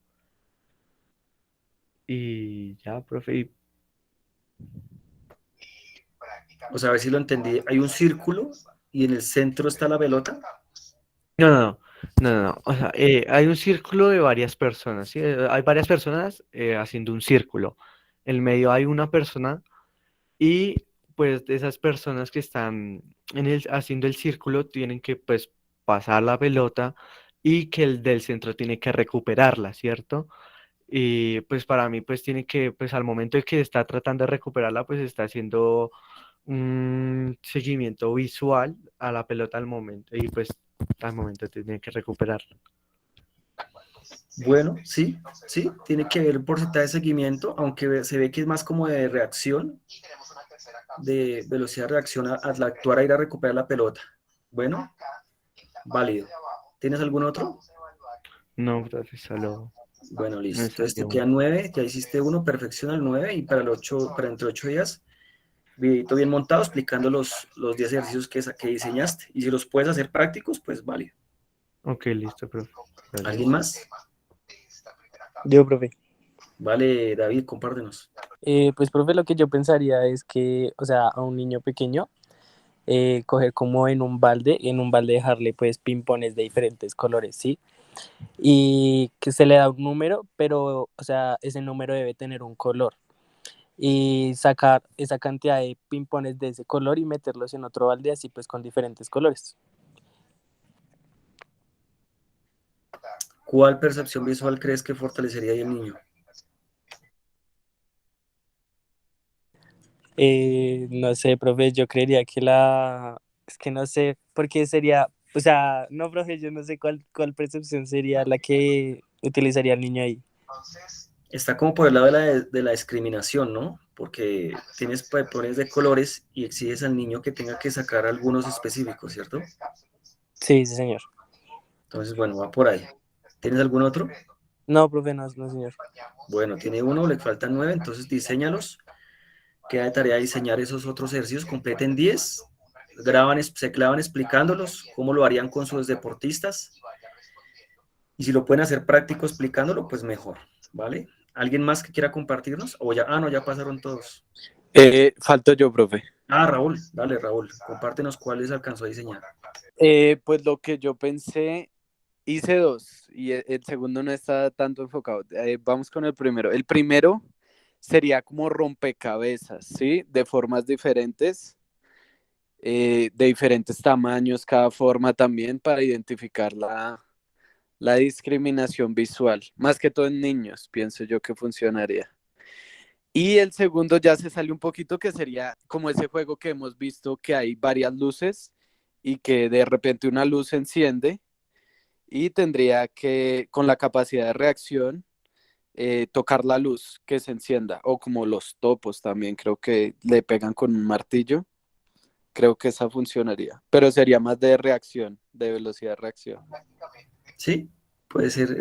Y ya, profe, O sea, a ver si lo entendí. Hay un círculo y en el centro está la pelota. no, o sea, hay un círculo de varias personas, ¿sí? Hay varias personas haciendo un círculo. En el medio hay una persona y pues de esas personas que están haciendo el círculo tienen que pues pasar la pelota y que el del centro tiene que recuperarla, ¿cierto? Y pues para mí pues tiene que, pues al momento de que está tratando de recuperarla, pues está haciendo un seguimiento visual a la pelota al momento y pues al momento tiene que recuperarla. Bueno, sí, tiene que ver el porcentaje de seguimiento, aunque se ve que es más como de reacción, de velocidad de reacción al actuar a ir a recuperar la pelota. Bueno, válido. ¿Tienes algún otro? No, profe, solo Bueno, listo. me Entonces te salió quedan uno. 9, ya hiciste uno, perfecciona el 9 y para, para entre 8 días, videito bien montado explicando los 10 ejercicios que diseñaste. Y si los puedes hacer prácticos, pues válido. Ok, listo, profe. Gracias. ¿Alguien más? Yo, profe. Vale, David, compártenos. Pues, profe, lo que yo pensaría es que, o sea, a un niño pequeño coger como en un balde dejarle pues pimpones de diferentes colores, ¿sí? Y que se le da un número, pero, o sea, ese número debe tener un color. Y sacar esa cantidad de pimpones de ese color y meterlos en otro balde así pues con diferentes colores. ¿Cuál percepción visual crees que fortalecería ahí el niño? No sé, profe, yo creería que es que no sé, porque sería, o sea, no, profe, yo no sé cuál percepción sería la que utilizaría el niño ahí. Está como por el lado de la discriminación, ¿no? Porque tienes patrones de colores y exiges al niño que tenga que sacar algunos específicos, ¿cierto? Sí, sí, señor. Entonces, bueno, va por ahí. ¿Tienes algún otro? No, profe, no, no, señor. Bueno, tiene uno, le faltan 9, entonces diséñalos. Queda de tarea diseñar esos otros ejercicios, completen 10, se clavan explicándolos, cómo lo harían con sus deportistas, y si lo pueden hacer práctico explicándolo, pues mejor, ¿vale? ¿Alguien más que quiera compartirnos? O ya, no, ya pasaron todos. Falto yo, profe. Raúl, dale, Raúl, compártenos cuáles alcanzó a diseñar. Pues lo que yo pensé, hice dos y el segundo no está tanto enfocado. Vamos con el primero. El primero sería como rompecabezas, ¿sí? De formas diferentes, de diferentes tamaños, cada forma también para identificar la discriminación visual, más que todo en niños, pienso yo que funcionaría. Y el segundo ya se sale un poquito, que sería como ese juego que hemos visto que hay varias luces y que de repente una luz se enciende y tendría que, con la capacidad de reacción, tocar la luz que se encienda, o como los topos también, creo que le pegan con un martillo. Creo que esa funcionaría, pero sería más de reacción, de velocidad de reacción. Sí, puede ser.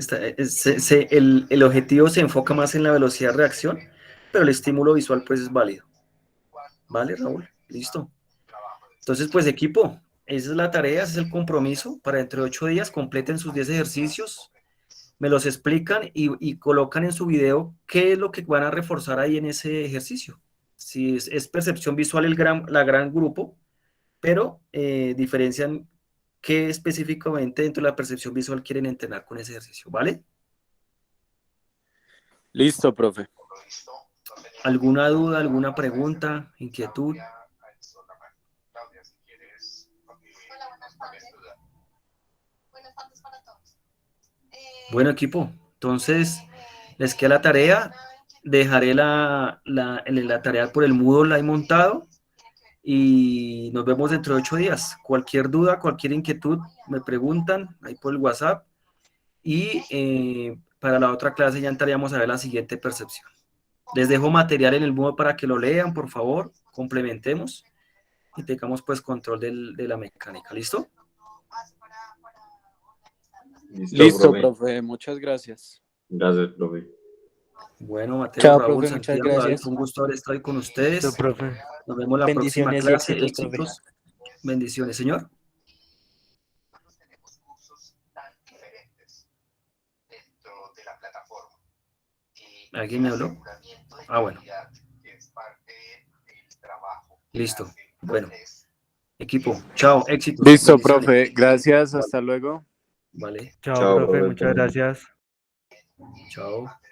El objetivo se enfoca más en la velocidad de reacción, pero el estímulo visual pues es válido. ¿Vale, Raúl? Listo. Entonces, pues equipo, esa es la tarea, ese es el compromiso. Para dentro de 8 días completen sus 10 ejercicios, me los explican y colocan en su video qué es lo que van a reforzar ahí en ese ejercicio. Si es percepción visual la gran grupo, pero diferencian qué específicamente dentro de la percepción visual quieren entrenar con ese ejercicio, ¿vale? Listo, profe. ¿Alguna duda, alguna pregunta, inquietud? Bueno, equipo, entonces les queda la tarea. Dejaré la tarea por el Moodle ahí montado y nos vemos dentro de 8 días. Cualquier duda, cualquier inquietud, me preguntan ahí por el WhatsApp y para la otra clase ya entraríamos a ver la siguiente percepción. Les dejo material en el Moodle para que lo lean, por favor, complementemos y tengamos pues control de la mecánica. ¿Listo? Listo, profe. Muchas gracias. Gracias, profe. Bueno, Mateo, Chao, Raúl, profe, muchas Santiago, David, gracias. un gusto haber estado ahí con Listo, ustedes. profe. Nos vemos la próxima Bendiciones y clase. éxitos, profe. Éxitos. Bendiciones, señor. Tenemos cursos tan diferentes dentro de la plataforma. ¿Alguien me habló? Bueno. Que es parte del trabajo. Listo. Bueno. Equipo, chao, éxitos. Listo, bendiciones. profe. Gracias. Hasta luego. Vale, Chao, Chao, profe. profe. Muchas gracias. chao.